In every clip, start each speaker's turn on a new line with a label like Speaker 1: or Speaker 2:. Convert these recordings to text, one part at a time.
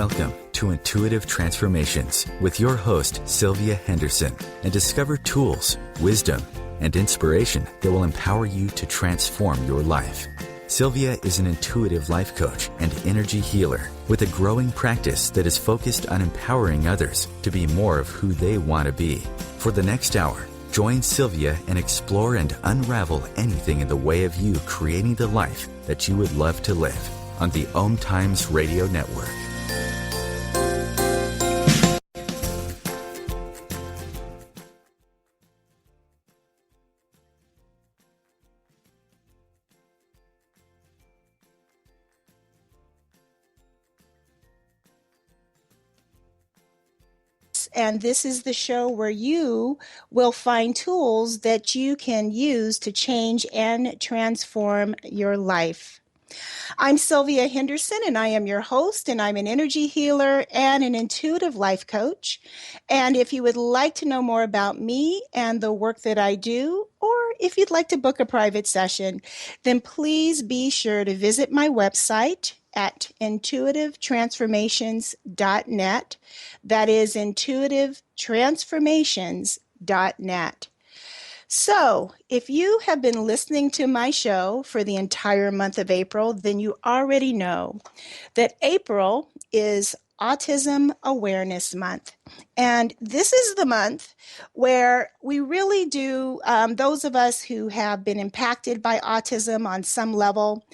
Speaker 1: Welcome to Intuitive Transformations with your host, Sylvia Henderson, and discover tools, wisdom, and inspiration that will empower you to transform your life. Sylvia is an intuitive life coach and energy healer with a growing practice that is focused on empowering others to be more of who they want to be. For the next hour, join Sylvia and explore and unravel anything in the way of you creating the life that you would love to live on the OMTimes Radio Network.
Speaker 2: And this is the show where you will find tools that you can use to change and transform your life. I'm Sylvia Henderson, and I am your host, and I'm an energy healer and an intuitive life coach. And if you would like to know more about me and the work that I do, or if you'd like to book a private session, then please be sure to visit my website at intuitivetransformations.net. That is intuitivetransformations.net. So, if you have been listening to my show for the entire month of April, then you already know that April is Autism Awareness Month. And this is the month where we really do, those of us who have been impacted by autism on some level,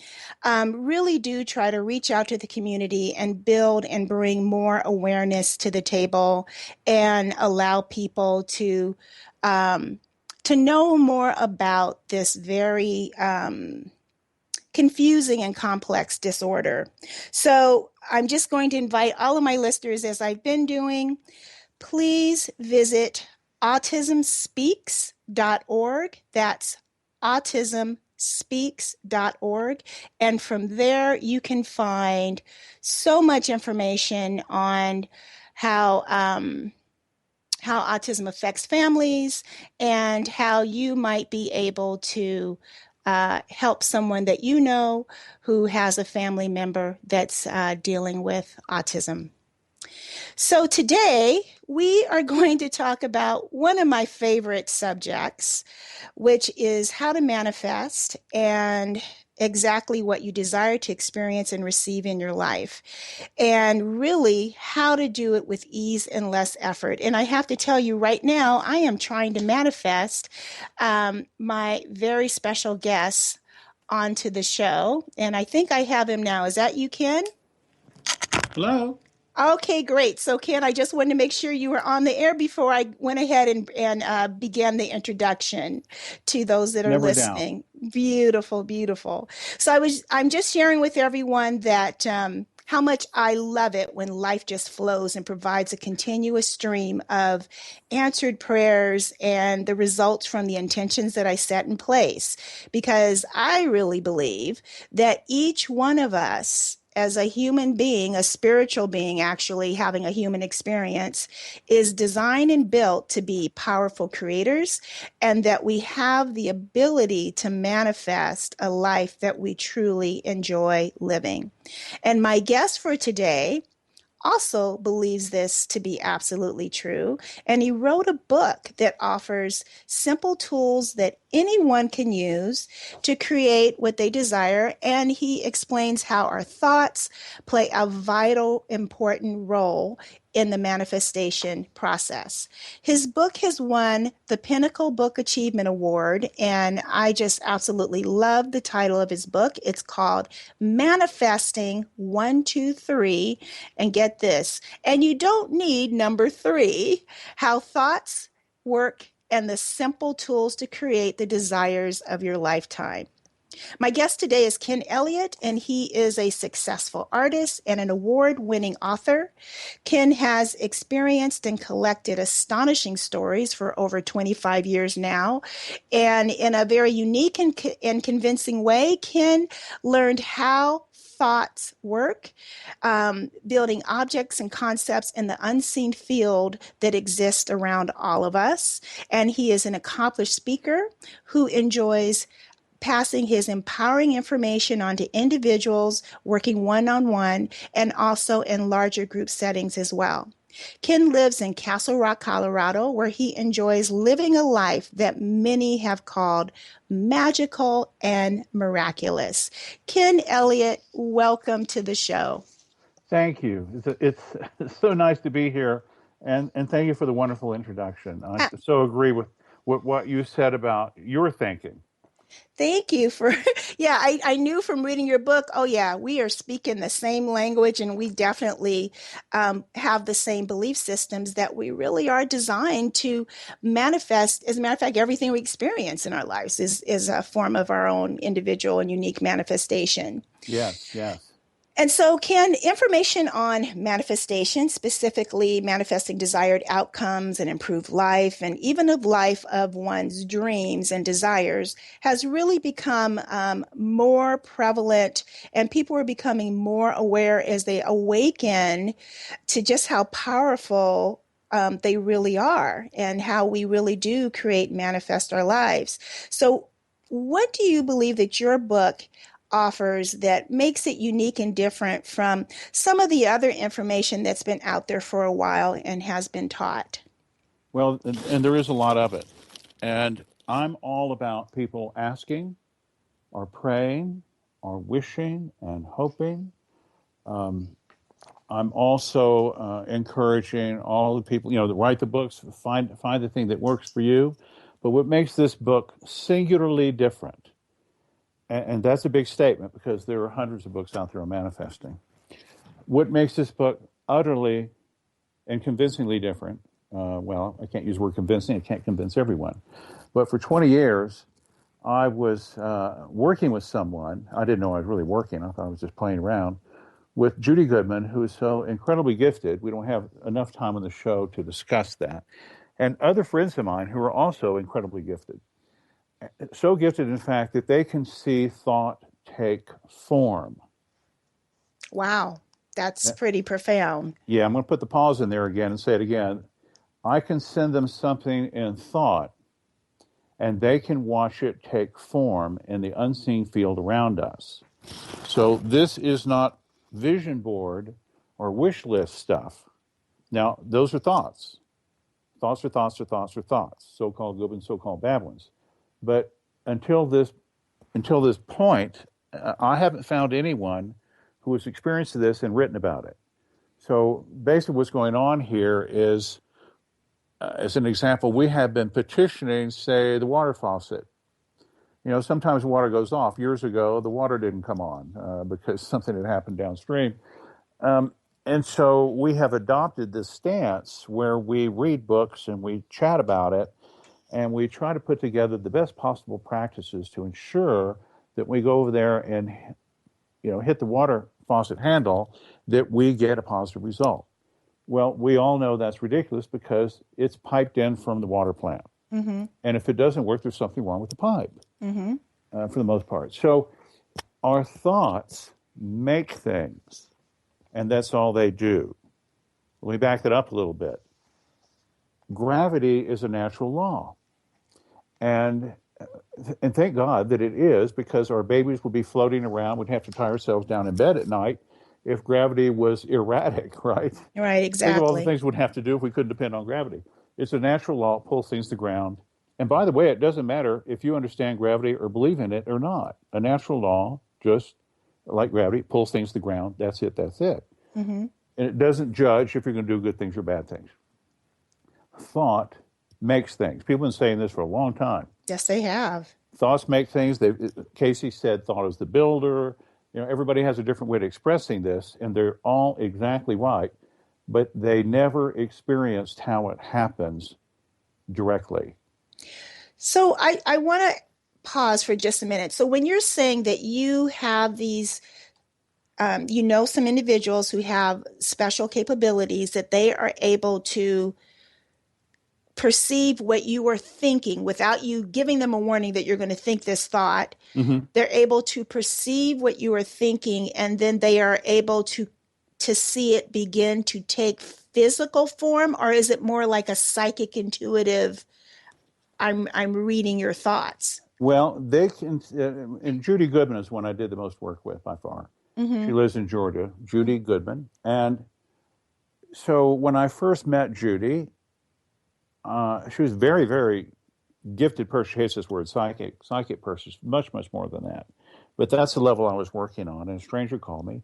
Speaker 2: really do try to reach out to the community and build and bring more awareness to the table and allow people to know more about this very confusing and complex disorder. So I'm just going to invite all of my listeners, as I've been doing, please visit autismspeaks.org. That's autismspeaks.org. And from there, you can find so much information on how autism affects families and how you might be able to help someone that you know who has a family member that's dealing with autism. So today we are going to talk about one of my favorite subjects, which is how to manifest and exactly what you desire to experience and receive in your life, and really how to do it with ease and less effort. And I have to tell you right now, I am trying to manifest my very special guest onto the show, and I think I have him now. Is that you, Ken?
Speaker 3: Hello.
Speaker 2: Okay, great. So, Ken, I just wanted to make sure you were on the air before I went ahead and began the introduction to those that are
Speaker 3: Never
Speaker 2: listening.
Speaker 3: doubt.
Speaker 2: Beautiful, beautiful. So I'm just sharing with everyone that how much I love it when life just flows and provides a continuous stream of answered prayers and the results from the intentions that I set in place. Because I really believe that each one of us, as a human being, a spiritual being actually having a human experience, is designed and built to be powerful creators, and that we have the ability to manifest a life that we truly enjoy living. And my guest for today also believes this to be absolutely true. And he wrote a book that offers simple tools that anyone can use to create what they desire. And he explains how our thoughts play a vital, important role in the manifestation process. His book has won the Pinnacle Book Achievement Award, and I just absolutely love the title of his book. It's called Manifesting 123, and get this, and you don't need number 3, how thoughts work and the simple tools to create the desires of your lifetime. My guest today is Ken Elliott, and he is a successful artist and an award-winning author. Ken has experienced and collected astonishing stories for over 25 years now. And in a very unique and convincing way, Ken learned how thoughts work, building objects and concepts in the unseen field that exists around all of us. And he is an accomplished speaker who enjoys passing his empowering information on to individuals working one-on-one and also in larger group settings as well. Ken lives in Castle Rock, Colorado, where he enjoys living a life that many have called magical and miraculous. Ken Elliott, welcome to the show.
Speaker 4: Thank you. It's so nice to be here, and thank you for the wonderful introduction. I so agree with what you said about your thinking.
Speaker 2: Thank you for, I knew from reading your book, we are speaking the same language and we definitely have the same belief systems that we really are designed to manifest. As a matter of fact, everything we experience in our lives is a form of our own individual and unique manifestation.
Speaker 4: Yes, yes.
Speaker 2: And so, Ken, information on manifestation, specifically manifesting desired outcomes and improved life, and even of life of one's dreams and desires, has really become more prevalent, and people are becoming more aware as they awaken to just how powerful they really are and how we really do create, manifest our lives. So what do you believe that your book offers that makes it unique and different from some of the other information that's been out there for a while and has been taught?
Speaker 4: Well, and there is a lot of it. And I'm all about people asking or praying or wishing and hoping. I'm also encouraging all the people, to write the books, find the thing that works for you. But what makes this book singularly different, and that's a big statement because there are hundreds of books out there on manifesting. What makes this book utterly and convincingly different, I can't use the word convincing, I can't convince everyone. But for 20 years, I was working with someone. I didn't know I was really working. I thought I was just playing around with Judy Goodman, who is so incredibly gifted. We don't have enough time on the show to discuss that. And other friends of mine who are also incredibly gifted. So gifted, in fact, that they can see thought take form.
Speaker 2: Wow, that's pretty profound.
Speaker 4: Yeah, I'm going to put the pause in there again and say it again. I can send them something in thought, and they can watch it take form in the unseen field around us. So this is not vision board or wish list stuff. Now, those are thoughts. Thoughts are thoughts are thoughts are thoughts, so-called good ones, so-called bad ones. But until this point, I haven't found anyone who has experienced this and written about it. So basically what's going on here is, as an example, we have been petitioning, say, the water faucet. Sometimes water goes off. Years ago, the water didn't come on because something had happened downstream. And so we have adopted this stance where we read books and we chat about it, and we try to put together the best possible practices to ensure that we go over there and, hit the water faucet handle, that we get a positive result. Well, we all know that's ridiculous because it's piped in from the water plant. Mm-hmm. And if it doesn't work, there's something wrong with the pipe, for the most part. So our thoughts make things, and that's all they do. Let me back that up a little bit. Gravity is a natural law. And thank God that it is, because our babies would be floating around. We'd have to tie ourselves down in bed at night if gravity was erratic, right?
Speaker 2: Right, exactly.
Speaker 4: Think of all the things we'd have to do if we couldn't depend on gravity. It's a natural law. It pulls things to the ground. And by the way, it doesn't matter if you understand gravity or believe in it or not. A natural law, just like gravity, pulls things to the ground. That's it. That's it. Mm-hmm. And it doesn't judge if you're going to do good things or bad things. Thought makes things. People have been saying this for a long time.
Speaker 2: Yes, they have.
Speaker 4: Thoughts make things. Casey said thought is the builder. Everybody has a different way of expressing this, and they're all exactly right, but they never experienced how it happens directly.
Speaker 2: So I want to pause for just a minute. So when you're saying that you have these, some individuals who have special capabilities that they are able to perceive what you are thinking without you giving them a warning that you're going to think this thought. Mm-hmm. They're able to perceive what you are thinking, and then they are able to see it begin to take physical form, or is it more like a psychic intuitive, I'm reading your thoughts?
Speaker 4: Well, they can, and Judy Goodman is one I did the most work with by far.
Speaker 2: Mm-hmm.
Speaker 4: She lives in Georgia, Judy Goodman. And so when I first met Judy, she was very, very gifted person. She hates this word, psychic person, much, much more than that. But that's the level I was working on. And a stranger called me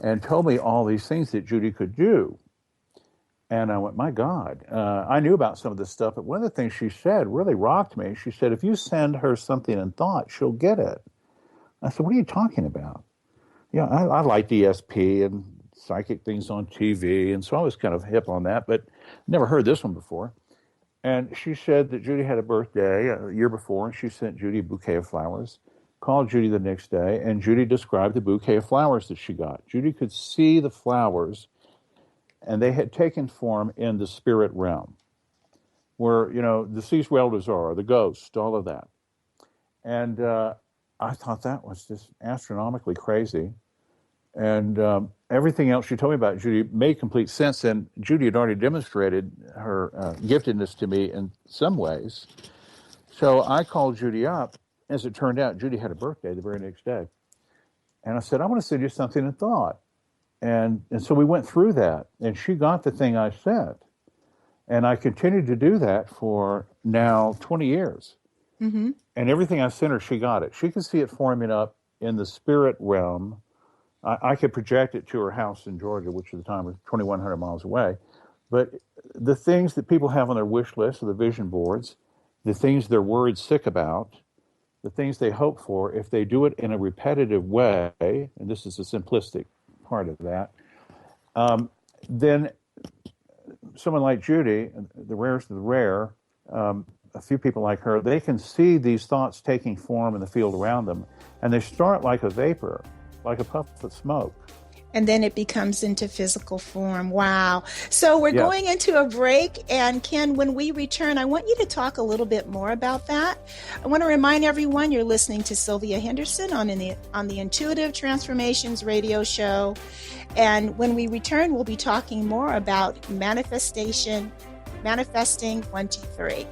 Speaker 4: and told me all these things that Judy could do. And I went, my God. I knew about some of this stuff, but one of the things she said really rocked me. She said, if you send her something in thought, she'll get it. I said, what are you talking about? Yeah, I liked ESP and psychic things on TV, and so I was kind of hip on that, but never heard this one before. And she said that Judy had a birthday a year before, and she sent Judy a bouquet of flowers, called Judy the next day, and Judy described the bouquet of flowers that she got. Judy could see the flowers, and they had taken form in the spirit realm, where, the deceased relatives are, the ghosts, all of that. And I thought that was just astronomically crazy. And everything else she told me about Judy made complete sense. And Judy had already demonstrated her giftedness to me in some ways. So I called Judy up. As it turned out, Judy had a birthday the very next day. And I said, I want to send you something in thought. And so we went through that. And she got the thing I sent. And I continued to do that for now 20 years.
Speaker 2: Mm-hmm.
Speaker 4: And everything I sent her, she got it. She could see it forming up in the spirit realm. I could project it to her house in Georgia, which at the time was 2,100 miles away. But the things that people have on their wish list or the vision boards, the things they're worried sick about, the things they hope for, if they do it in a repetitive way, and this is a simplistic part of that, then someone like Judy, the rarest of the rare, a few people like her, they can see these thoughts taking form in the field around them, and they start like a vapor, like a puff of smoke.
Speaker 2: And then it becomes into physical form. Wow. So we're going into a break. And Ken, when we return, I want you to talk a little bit more about that. I want to remind everyone you're listening to Sylvia Henderson on the Intuitive Transformations radio show. And when we return, we'll be talking more about manifesting 1, 2, 3.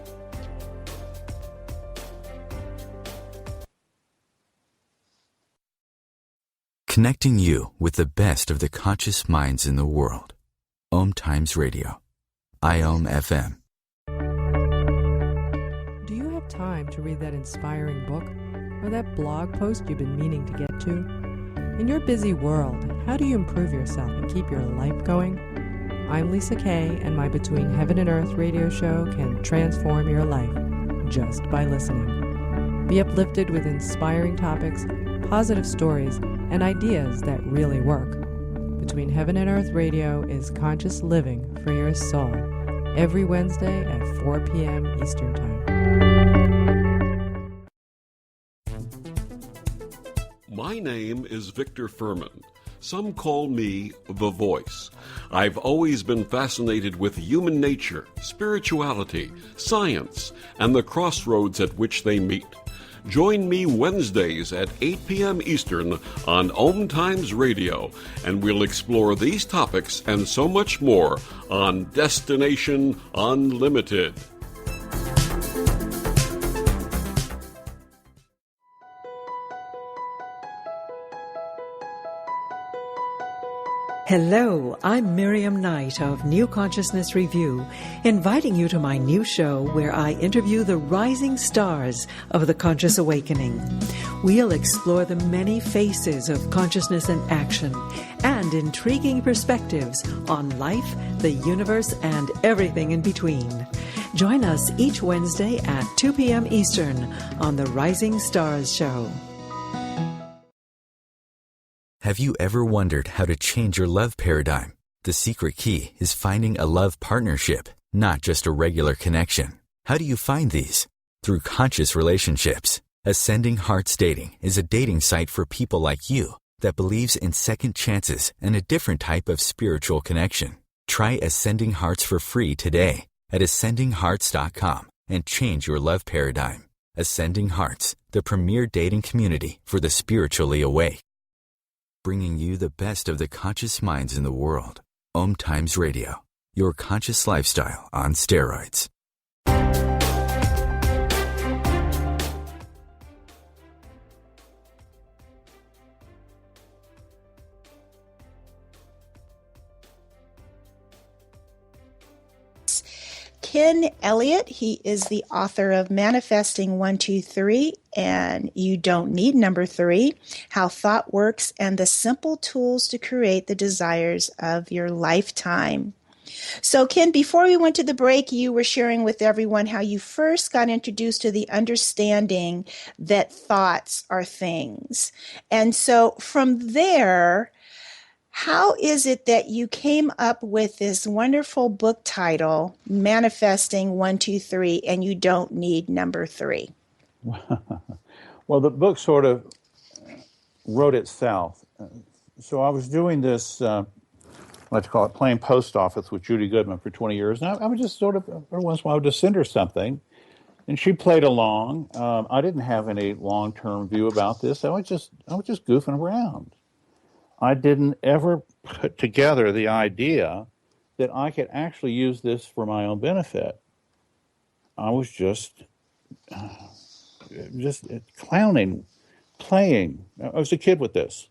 Speaker 1: Connecting you with the best of the conscious minds in the world. OMTimes Radio. IOM FM.
Speaker 5: Do you have time to read that inspiring book or that blog post you've been meaning to get to? In your busy world, how do you improve yourself and keep your life going? I'm Lisa Kay, and my Between Heaven and Earth radio show can transform your life just by listening. Be uplifted with inspiring topics, positive stories, and ideas that really work. Between Heaven and Earth Radio is conscious living for your soul, every Wednesday at 4 p.m. Eastern Time.
Speaker 6: My name is Victor Furman. Some call me the Voice. I've always been fascinated with human nature, spirituality, science, and the crossroads at which they meet. Join me Wednesdays at 8 p.m. Eastern on OMTimes Radio, and we'll explore these topics and so much more on Destination Unlimited.
Speaker 7: Hello, I'm Miriam Knight of New Consciousness Review, inviting you to my new show where I interview the rising stars of the conscious awakening. We'll explore the many faces of consciousness and action and intriguing perspectives on life, the universe, and everything in between. Join us each Wednesday at 2 p.m. Eastern on the Rising Stars Show.
Speaker 1: Have you ever wondered how to change your love paradigm? The secret key is finding a love partnership, not just a regular connection. How do you find these? Through conscious relationships. Ascending Hearts Dating is a dating site for people like you that believes in second chances and a different type of spiritual connection. Try Ascending Hearts for free today at ascendinghearts.com and change your love paradigm. Ascending Hearts, the premier dating community for the spiritually awake. Bringing you the best of the conscious minds in the world. OMTimes Radio, your conscious lifestyle on steroids.
Speaker 2: Ken Elliott. He is the author of Manifesting 123 and You Don't Need Number 3, How Thought Works and the Simple Tools to Create the Desires of Your Lifetime. So, Ken, before we went to the break, you were sharing with everyone how you first got introduced to the understanding that thoughts are things. And so from there, how is it that you came up with this wonderful book title, Manifesting 123, and You Don't Need Number 3?
Speaker 4: Well, the book sort of wrote itself. So I was doing this, let's call it playing post office with Judy Goodman for 20 years. And I would just sort of, every once in a while, I would just send her something. And she played along. I didn't have any long-term view about this. I was just goofing around. I didn't ever put together the idea that I could actually use this for my own benefit. I was just clowning, playing. I was a kid with this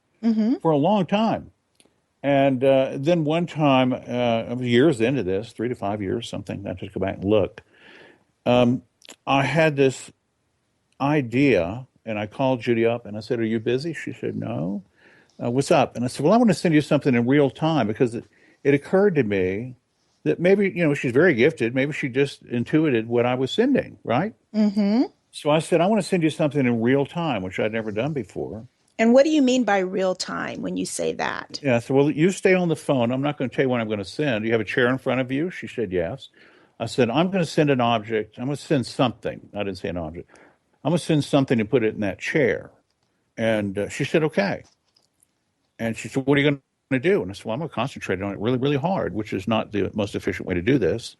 Speaker 4: for a long time. And then one time, I was years into this, 3 to 5 years, something. I have to go back and look. I had this idea, and I called Judy up, and I said, "Are you busy?" She said, "No." "What's up?" And I said, "Well, I want to send you something in real time," because it occurred to me that maybe, she's very gifted. Maybe she just intuited what I was sending, right?
Speaker 2: Mm-hmm.
Speaker 4: So I said, "I want to send you something in real time," which I'd never done before.
Speaker 2: And what do you mean by real time when you say that?
Speaker 4: Yeah, so, well, you stay on the phone. I'm not going to tell you what I'm going to send. Do you have a chair in front of you? She said, yes. I said, I'm going to send an object. I'm going to send something. I didn't say an object. I'm going to send something and put it in that chair. And she said, okay. And she said, what are you going to do? And I said, well, I'm going to concentrate on it really, really hard, which is not the most efficient way to do this.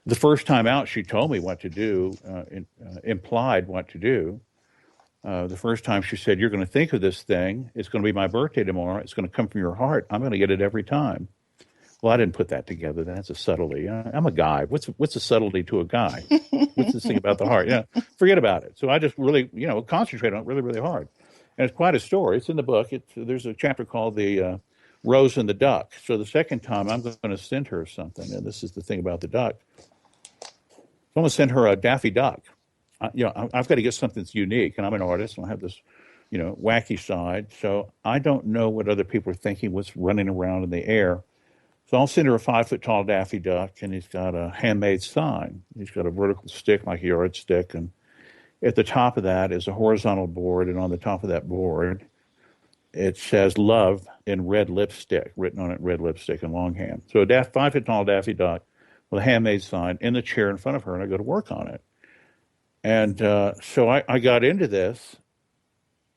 Speaker 4: The first time out, she told me what to do, implied what to do. The first time she said, you're going to think of this thing. It's going to be my birthday tomorrow. It's going to come from your heart. I'm going to get it every time. Well, I didn't put that together. That's a subtlety. I'm a guy. What's a subtlety to a guy? What's this thing about the heart? Yeah, forget about it. So I just really, concentrate on it really, really hard. And it's quite a story. It's in the book. There's a chapter called The Rose and the Duck. So the second time I'm going to send her something. And this is the thing about the duck. I'm going to send her a Daffy Duck. I've got to get something that's unique. And I'm an artist. And I have this, wacky side. So I don't know what other people are thinking, what's running around in the air. So I'll send her a 5-foot-tall Daffy Duck, and he's got a handmade sign. He's got a vertical stick like a yardstick, and at the top of that is a horizontal board, and on the top of that board, it says love in red lipstick, written on it, red lipstick in longhand. So a 5-foot-tall Daffy Duck with a handmade sign in the chair in front of her, and I go to work on it. And so I got into this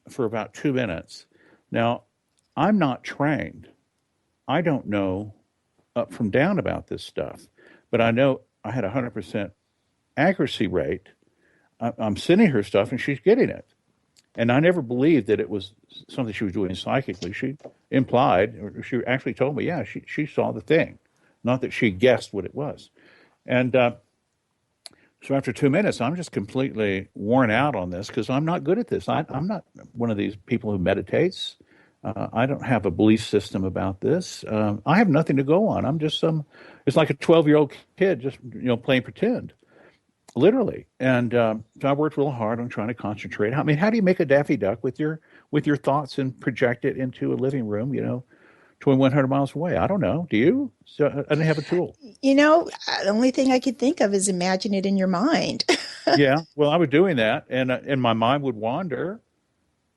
Speaker 4: for about 2 minutes. Now, I'm not trained. I don't know up from down about this stuff, but I know I had 100% accuracy rate. I'm sending her stuff and she's getting it. And I never believed that it was something she was doing psychically. She implied, or she actually told me, yeah, she saw the thing, not that she guessed what it was. And so after 2 minutes, I'm just completely worn out on this because I'm not good at this. I'm not one of these people who meditates. I don't have a belief system about this. I have nothing to go on. I'm just it's like a 12-year-old kid just, playing pretend, literally. And so I worked real hard on trying to concentrate. I mean, how do you make a Daffy Duck with your thoughts and project it into a living room, 2,100 miles away? I don't know. Do you? So I didn't have a tool.
Speaker 2: The only thing I could think of is imagine it in your mind.
Speaker 4: Yeah. Well, I was doing that, and my mind would wander.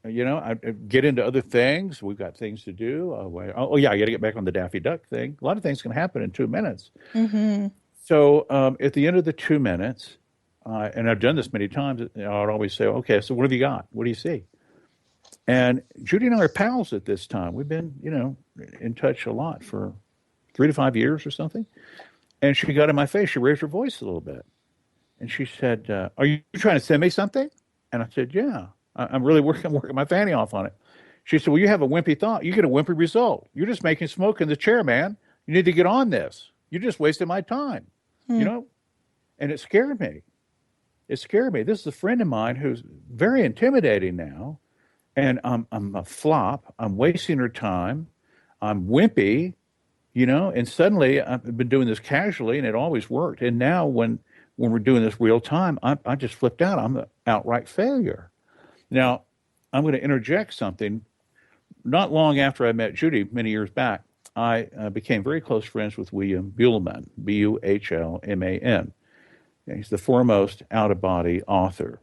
Speaker 4: I'd get into other things. We've got things to do. I got to get back on the Daffy Duck thing. A lot of things can happen in 2 minutes.
Speaker 2: Mm-hmm.
Speaker 4: So at the end of the 2 minutes, and I've done this many times, I'd always say, okay, so what have you got? What do you see? And Judy and I are pals at this time. We've been, in touch a lot for 3 to 5 years or something. And she got in my face. She raised her voice a little bit. And she said, are you trying to send me something? And I said, yeah. I'm really working my fanny off on it. She said, well, you have a wimpy thought. You get a wimpy result. You're just making smoke in the chair, man. You need to get on this. You're just wasting my time, And it scared me. This is a friend of mine who's very intimidating now. And I'm a flop. I'm wasting her time. I'm wimpy, and suddenly I've been doing this casually and it always worked. And now when when we're doing this real time, I just flipped out. I'm an outright failure. Now, I'm going to interject something. Not long after I met Judy many years back, I became very close friends with William Buhlman, Buhlman. He's the foremost out-of-body author.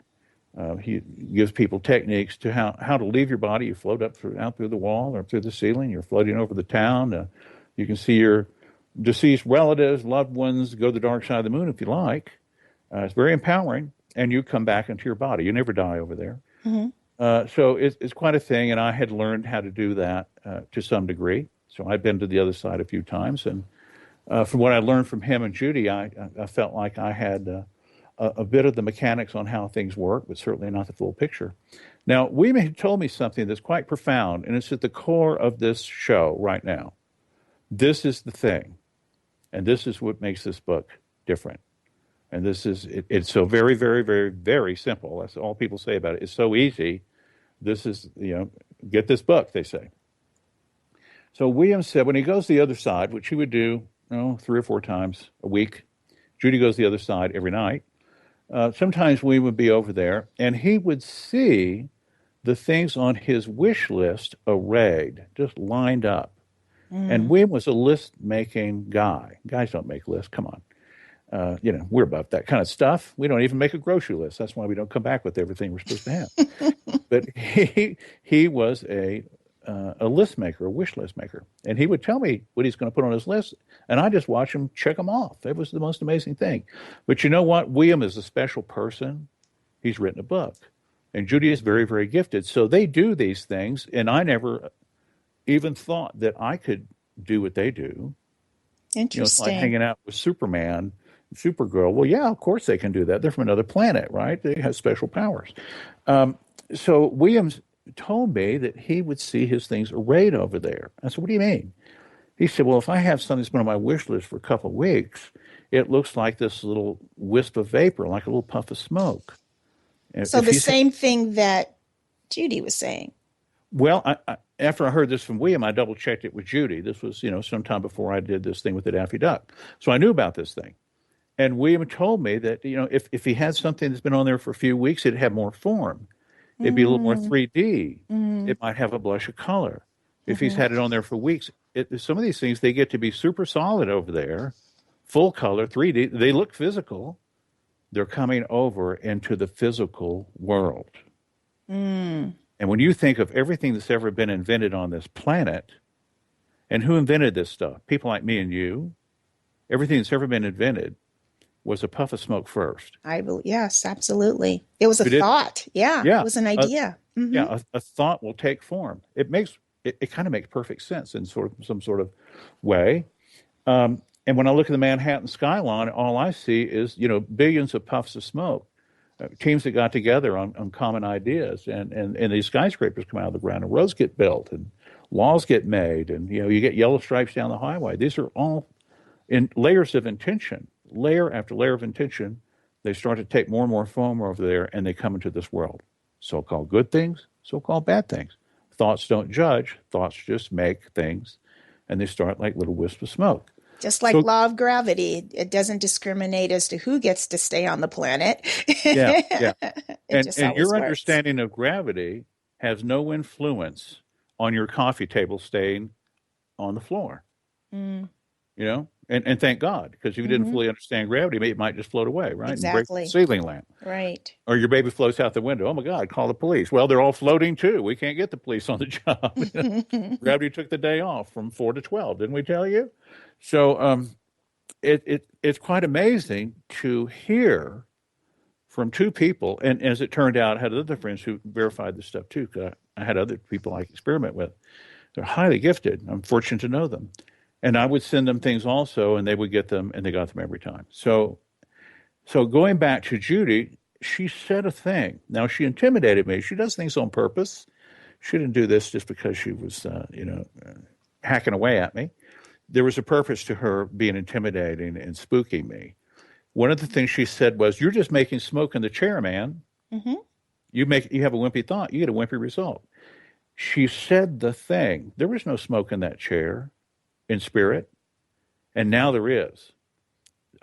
Speaker 4: He gives people techniques to how to leave your body. You float out through the wall or through the ceiling. You're floating over the town. You can see your deceased relatives, loved ones, go to the dark side of the moon if you like. It's very empowering, and you come back into your body. You never die over there. Mm-hmm. So it's quite a thing, and I had learned how to do that to some degree. So I've been to the other side a few times, and from what I learned from him and Judy, I felt like I had a bit of the mechanics on how things work, but certainly not the full picture. Now, William told me something that's quite profound, and it's at the core of this show right now. This is the thing, and this is what makes this book different. And this is, it's so very, very, very, very simple. That's all people say about it. It's so easy. This is, get this book, they say. So William said when he goes the other side, which he would do 3 or 4 times a week, Judy goes the other side every night. Sometimes we would be over there, and he would see the things on his wish list arrayed, just lined up. And William was a list-making guy. Guys don't make lists. Come on. We're above that kind of stuff. We don't even make a grocery list. That's why we don't come back with everything we're supposed to have. But he was a list maker, a wish list maker. And he would tell me what he's going to put on his list, and I just watch him check them off. It was the most amazing thing. But you know what? William is a special person. He's written a book. And Judy is very, very gifted. So they do these things, and I never even thought that I could do what they do.
Speaker 2: Interesting.
Speaker 4: It's like hanging out with Superman, Supergirl. Well, yeah, of course they can do that. They're from another planet, right? They have special powers. So Williams told me that he would see his things arrayed over there. I said, what do you mean? He said, well, if I have something that's been on my wish list for a couple of weeks, it looks like this little wisp of vapor, like a little puff of smoke.
Speaker 2: So the same thing that Judy was saying.
Speaker 4: Well, after I heard this from William, I double-checked it with Judy. This was, sometime before I did this thing with the Daffy Duck. So I knew about this thing. And William told me that, if he had something that's been on there for a few weeks, it'd have more form. It'd be a little more 3D. It might have a blush of color. If he's had it on there for weeks, some of these things, they get to be super solid over there, full color, 3D. They look physical. They're coming over into the physical world. And when you think of everything that's ever been invented on this planet, and who invented this stuff? People like me and you. Everything that's ever been invented was a puff of smoke first.
Speaker 2: Yes, absolutely. It was a thought. Yeah, it was an idea.
Speaker 4: Yeah, a thought will take form. It kind of makes perfect sense in some sort of way. And when I look at the Manhattan skyline, all I see is, billions of puffs of smoke. Teams that got together on common ideas, and these skyscrapers come out of the ground, and roads get built, and laws get made, and you get yellow stripes down the highway. These are all in layers of intention, layer after layer of intention. They start to take more and more form over there, and they come into this world. So-called good things, so-called bad things. Thoughts don't judge. Thoughts just make things, and they start like little wisps of smoke.
Speaker 2: Just like law of gravity, it doesn't discriminate as to who gets to stay on the planet.
Speaker 4: Yeah. And your
Speaker 2: works.
Speaker 4: understanding of gravity has no influence on your coffee table staying on the floor. And thank God, because if you didn't fully understand gravity, it might just float away, right?
Speaker 2: Exactly.
Speaker 4: And break the ceiling lamp.
Speaker 2: Right.
Speaker 4: Or your baby floats out the window. Oh, my God, call the police. Well, they're all floating, too. We can't get the police on the job. Gravity took the day off from 4 to 12, didn't we tell you? So it's quite amazing to hear from two people. And as it turned out, I had other friends who verified this stuff, too, because I had other people I experiment with. They're highly gifted. I'm fortunate to know them. And I would send them things also, and they would get them, and they got them every time. So going back to Judy, she said a thing. Now, she intimidated me. She does things on purpose. She didn't do this just because she was, hacking away at me. There was a purpose to her being intimidating and spooking me. One of the things she said was, "You're just making smoke in the chair, man. You have a wimpy thought. You get a wimpy result." She said the thing. There was no smoke in that chair. In spirit, and now there is.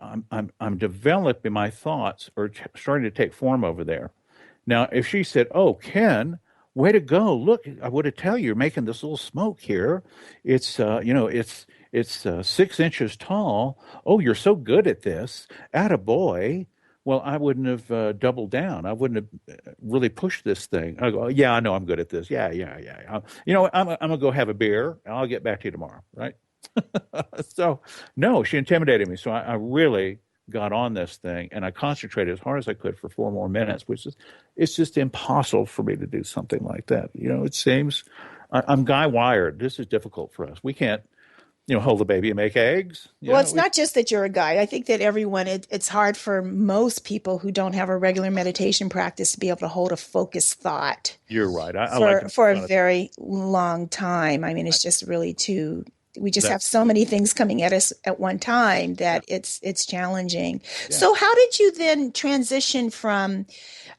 Speaker 4: I'm developing my thoughts or starting to take form over there. Now, if she said, "Oh, Ken, way to go! Look, I would have tell you, you're making this little smoke here. It's it's 6 inches tall. Oh, you're so good at this. Atta boy." Well, I wouldn't have doubled down. I wouldn't have really pushed this thing. I go, "Yeah, I know I'm good at this. Yeah, yeah, yeah. I'm gonna go have a beer, and I'll get back to you tomorrow." Right? So, no, she intimidated me. So I really got on this thing, and I concentrated as hard as I could for 4 more minutes, which is, it's just impossible for me to do something like that. It seems I'm guy wired. This is difficult for us. We can't, hold the baby and make eggs.
Speaker 2: Well, it's not just that you're a guy. I think that everyone, it's hard for most people who don't have a regular meditation practice to be able to hold a focused thought.
Speaker 4: You're right. I like
Speaker 2: for a very long time. I mean, it's just really we just have so many things coming at us at one time that it's challenging. Yeah. So how did you then transition from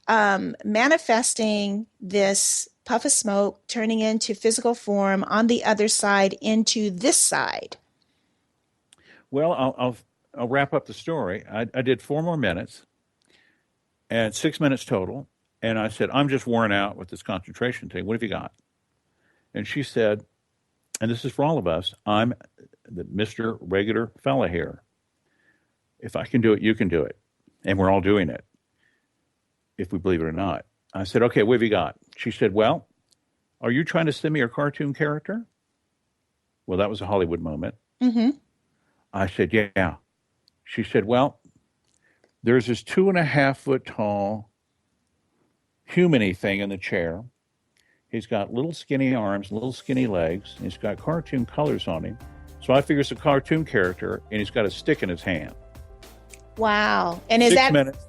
Speaker 2: manifesting this puff of smoke, turning into physical form on the other side into this side?
Speaker 4: Well, I'll wrap up the story. I did 4 more minutes and 6 minutes total. And I said, "I'm just worn out with this concentration thing. What have you got?" And she said, and this is for all of us, "I'm the Mr. Regular fella here. If I can do it, you can do it. And we're all doing it, if we believe it or not." I said, "Okay, what have you got?" She said, "Well, are you trying to send me your cartoon character?" Well, that was a Hollywood moment.
Speaker 2: Mm-hmm.
Speaker 4: I said, "Yeah." She said, "Well, there's this 2.5-foot tall human-y thing in the chair. He's got little skinny arms, little skinny legs, and he's got cartoon colors on him. So I figure it's a cartoon character, and he's got a stick in his hand."
Speaker 2: Wow. And is
Speaker 4: 6 minutes.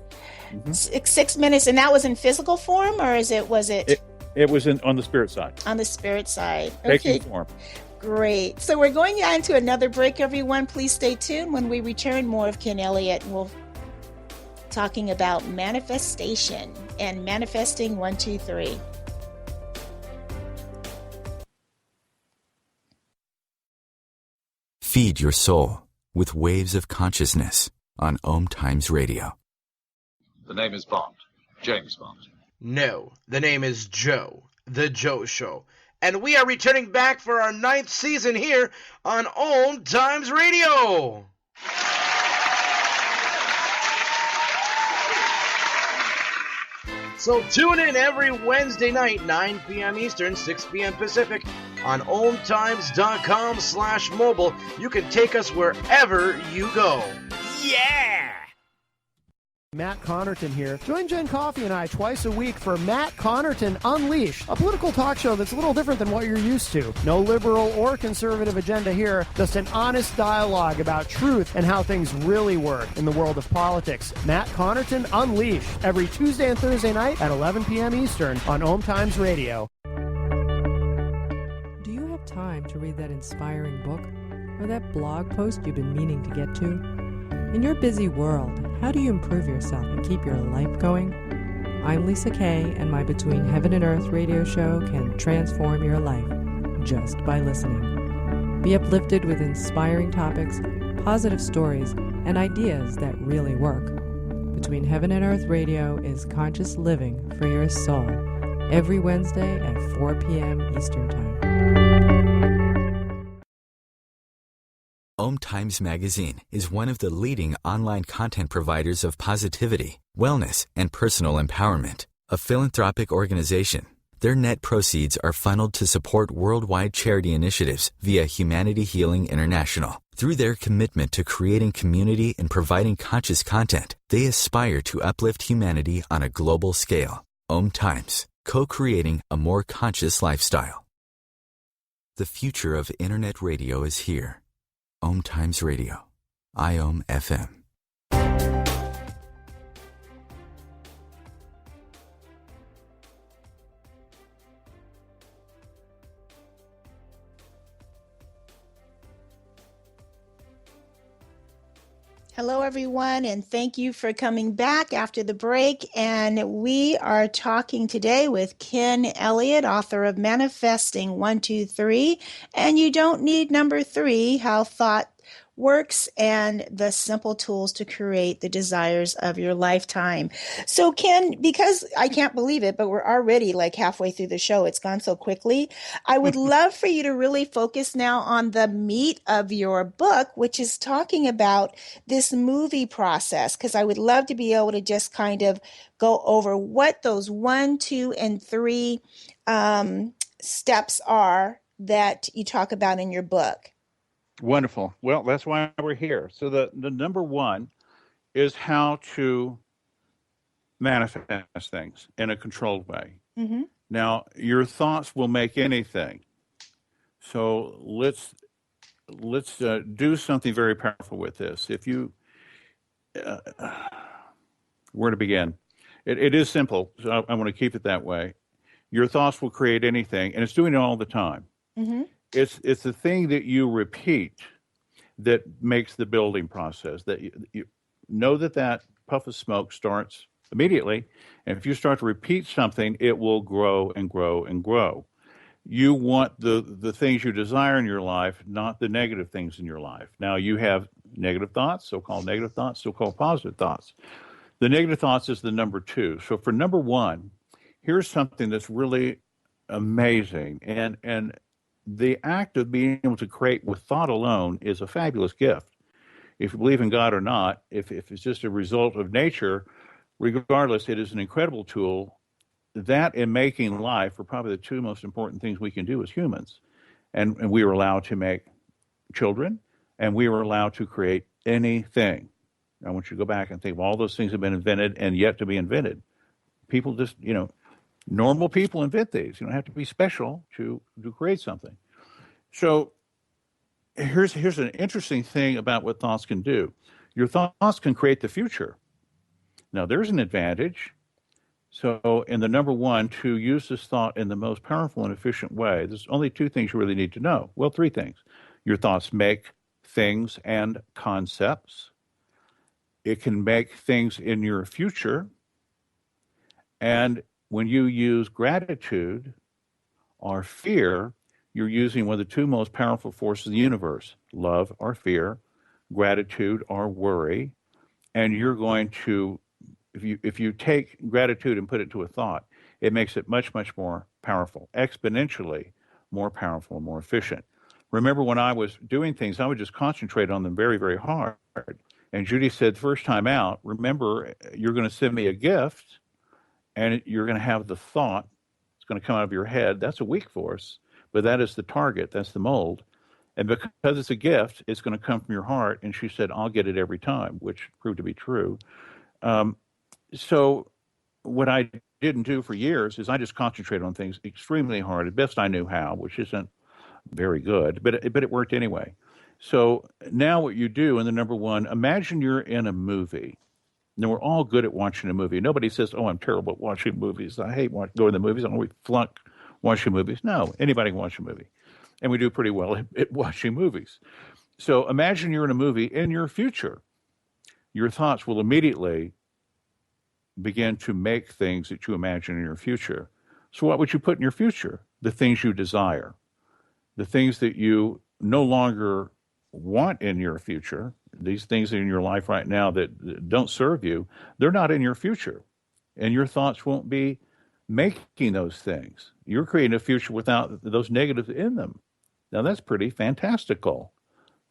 Speaker 2: 6 minutes, and that was in physical form, or was it?
Speaker 4: It was on the spirit side.
Speaker 2: On the spirit side. Okay.
Speaker 4: Taking form.
Speaker 2: Great. So we're going on to another break, everyone. Please stay tuned. When we return, more of Ken Elliott. We'll talking about manifestation and manifesting 1, 2, 3.
Speaker 1: Feed your soul with waves of consciousness on OMTimes Radio.
Speaker 8: The name is Bond. James Bond.
Speaker 9: No, the name is Joe. The Joe Show. And we are returning back for our 9th season here on OMTimes Radio. So tune in every Wednesday night, 9 p.m. Eastern, 6 p.m. Pacific, on OMTimes.com/mobile. You can take us wherever you go. Yeah!
Speaker 10: Matt Connerton here. Join Jen Coffey and I twice a week for Matt Connerton Unleashed, a political talk show that's a little different than what you're used to. No liberal or conservative agenda here, just an honest dialogue about truth and how things really work in the world of politics. Matt Connerton Unleashed, every Tuesday and Thursday night at 11 p.m. Eastern on OMTimes Radio.
Speaker 5: Do you have time to read that inspiring book or that blog post you've been meaning to get to? In your busy world, how do you improve yourself and keep your life going? I'm Lisa Kay, and my Between Heaven and Earth radio show can transform your life just by listening. Be uplifted with inspiring topics, positive stories, and ideas that really work. Between Heaven and Earth radio is conscious living for your soul, every Wednesday at 4 p.m. Eastern Time.
Speaker 1: OMTimes Magazine is one of the leading online content providers of positivity, wellness, and personal empowerment. A philanthropic organization, their net proceeds are funneled to support worldwide charity initiatives via Humanity Healing International. Through their commitment to creating community and providing conscious content, they aspire to uplift humanity on a global scale. OMTimes, co-creating a more conscious lifestyle. The future of internet radio is here. OMTimes Radio, IOM FM.
Speaker 2: Hello, everyone, and thank you for coming back after the break. And we are talking today with Ken Elliott, author of Manifesting 1, 2, 3. And you don't need number 3, how thought works and the simple tools to create the desires of your lifetime. So Ken, because I can't believe it, but we're already like halfway through the show. It's gone so quickly. I would love for you to really focus now on the meat of your book, which is talking about this movie process, because I would love to be able to just kind of go over what those 1, 2, and 3 steps are that you talk about in your book.
Speaker 4: Wonderful. Well, that's why we're here. So the number one is how to manifest things in a controlled way.
Speaker 2: Mm-hmm.
Speaker 4: Now, your thoughts will make anything. So let's do something very powerful with this. If you, where to begin? It is simple. So I want to keep it that way. Your thoughts will create anything, and it's doing it all the time.
Speaker 2: Mm-hmm.
Speaker 4: It's the thing that you repeat that makes the building process. That you know that puff of smoke starts immediately, and if you start to repeat something, it will grow and grow and grow. You want the things you desire in your life, not the negative things in your life. Now, you have negative thoughts, so-called negative thoughts, so-called positive thoughts. The negative thoughts is the number 2. So for number 1, here's something that's really amazing. And the act of being able to create with thought alone is a fabulous gift. If you believe in God or not, if it's just a result of nature, regardless, it is an incredible tool. That and making life are probably the 2 most important things we can do as humans. And we are allowed to make children, and we are allowed to create anything. I want you to go back and think of all those things that have been invented and yet to be invented. People just, normal people invent these. You don't have to be special to create something. So here's an interesting thing about what thoughts can do. Your thoughts can create the future. Now, there's an advantage. So in the number 1, to use this thought in the most powerful and efficient way, there's only 2 things you really need to know. Well, 3 things. Your thoughts make things and concepts. It can make things in your future. And when you use gratitude or fear, you're using one of the 2 most powerful forces in the universe, love or fear, gratitude or worry. And you're going to, if you take gratitude and put it to a thought, it makes it much, much more powerful, exponentially more powerful and more efficient. Remember, when I was doing things, I would just concentrate on them very, very hard. And Judy said, first time out, remember, you're going to send me a gift, and you're going to have the thought. It's going to come out of your head. That's a weak force, but that is the target. That's the mold. And because it's a gift, it's going to come from your heart. And she said, I'll get it every time, which proved to be true. So what I didn't do for years is I just concentrated on things extremely hard, as best I knew how, which isn't very good, but it worked anyway. So now what you do in the number 1, imagine you're in a movie. Now, we're all good at watching a movie. Nobody says, I'm terrible at watching movies. I hate going to the movies. I always flunk watching movies. No, anybody can watch a movie. And we do pretty well at watching movies. So imagine you're in a movie in your future. Your thoughts will immediately begin to make things that you imagine in your future. So what would you put in your future? The things you desire. The things that you no longer want in your future, these things in your life right now that don't serve you, they're not in your future. And your thoughts won't be making those things. You're creating a future without those negatives in them. Now, that's pretty fantastical,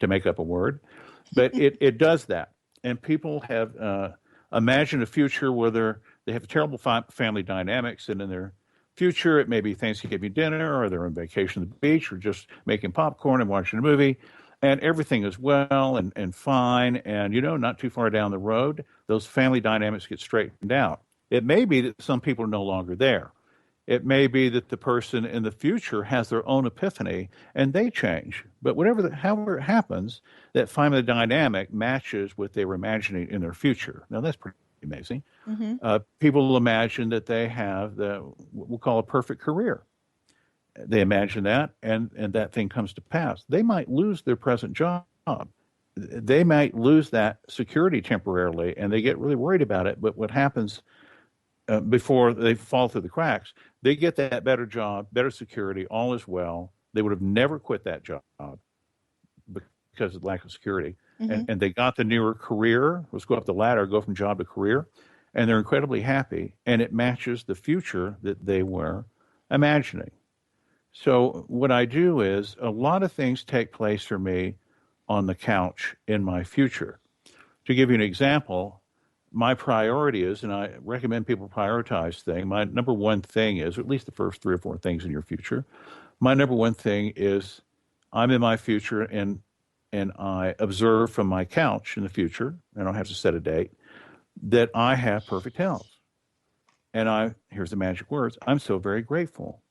Speaker 4: to make up a word, but it does that. And people have imagined a future where they have terrible family dynamics, and in their future, it may be Thanksgiving dinner, or they're on vacation at the beach, or just making popcorn and watching a movie, and everything is well and fine. And, not too far down the road, those family dynamics get straightened out. It may be that some people are no longer there. It may be that the person in the future has their own epiphany and they change. But however it happens, that family dynamic matches what they were imagining in their future. Now, that's pretty amazing. Mm-hmm. People will imagine that they have what we'll call a perfect career. They imagine that, and that thing comes to pass. They might lose their present job. They might lose that security temporarily, and they get really worried about it. But what happens before they fall through the cracks, they get that better job, better security, all is well. They would have never quit that job because of lack of security. And they got the newer career, let's go up the ladder, go from job to career, and they're incredibly happy, and it matches the future that they were imagining. So what I do is a lot of things take place for me on the couch in my future. To give you an example, my priority is, and I recommend people prioritize things, my number one thing is, or at least the first 3 or 4 things in your future, my number one thing is I'm in my future and I observe from my couch in the future, I don't have to set a date, that I have perfect health. And here's the magic words, I'm so very grateful.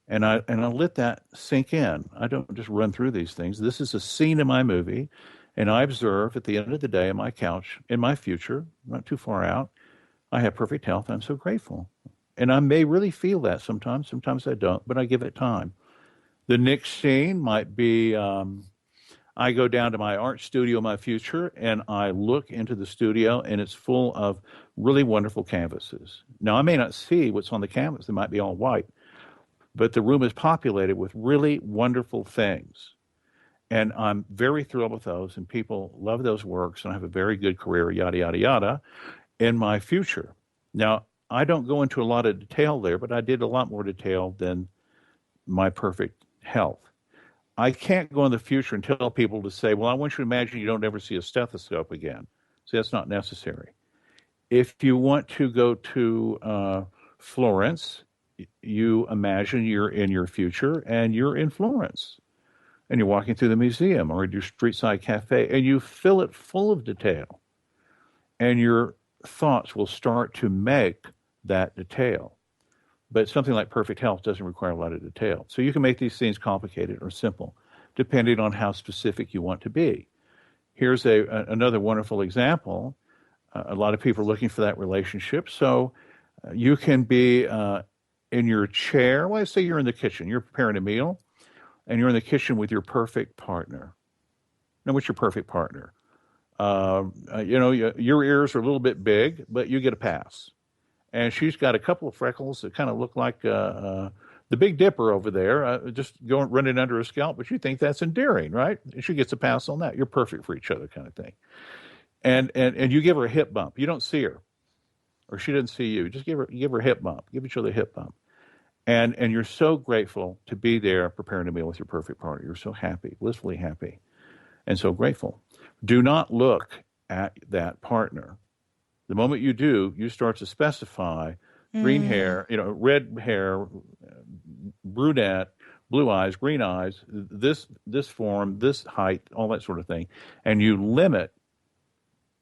Speaker 4: And I let that sink in. I don't just run through these things. This is a scene in my movie, and I observe at the end of the day on my couch, in my future, not too far out, I have perfect health. I'm so grateful. And I may really feel that sometimes I don't, but I give it time. The next scene might be I go down to my art studio in my future, and I look into the studio, and it's full of really wonderful canvases. Now, I may not see what's on the canvas. They might be all white. But the room is populated with really wonderful things. And I'm very thrilled with those, and people love those works, and I have a very good career, yada, yada, yada, in my future. Now, I don't go into a lot of detail there, but I did a lot more detail than my perfect health. I can't go in the future and tell people to say, well, I want you to imagine you don't ever see a stethoscope again. See, that's not necessary. If you want to go to Florence, you imagine you're in your future and you're in Florence and you're walking through the museum or your street side cafe and you fill it full of detail, and your thoughts will start to make that detail. But something like perfect health doesn't require a lot of detail. So you can make these things complicated or simple, depending on how specific you want to be. Here's another wonderful example. A lot of people are looking for that relationship. So you can be in your chair. Well, let's say you're in the kitchen. You're preparing a meal, and you're in the kitchen with your perfect partner. Now, what's your perfect partner? Your ears are a little bit big, but you get a pass. And she's got a couple of freckles that kind of look like the Big Dipper over there, just running under her scalp, but you think that's endearing, right? And she gets a pass on that. You're perfect for each other, kind of thing. And you give her a hip bump. You don't see her, or she doesn't see you. Just give her a hip bump. Give each other a hip bump. And you're so grateful to be there preparing a meal with your perfect partner. You're so happy, blissfully happy, and so grateful. Do not look at that partner. The moment you do, you start to specify green hair, red hair, brunette, blue eyes, green eyes, this form, this height, all that sort of thing, and you limit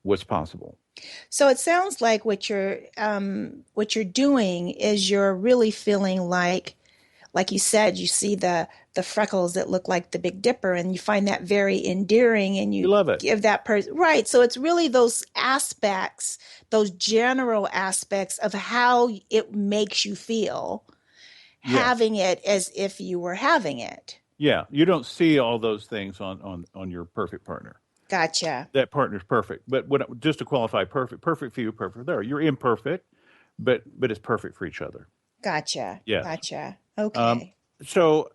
Speaker 4: what's possible.
Speaker 2: So it sounds like what you're doing is you're really feeling like you said, you see the freckles that look like the Big Dipper, and you find that very endearing, and you
Speaker 4: love it.
Speaker 2: Give that person, right. So it's really those aspects, those general aspects of how it makes you feel, having it as if you were having it.
Speaker 4: Yeah, you don't see all those things on your perfect partner.
Speaker 2: Gotcha.
Speaker 4: That partner's perfect. But just to qualify perfect for you, perfect there. You're imperfect, but it's perfect for each other.
Speaker 2: Gotcha.
Speaker 4: Yes.
Speaker 2: Gotcha. Okay.
Speaker 4: So,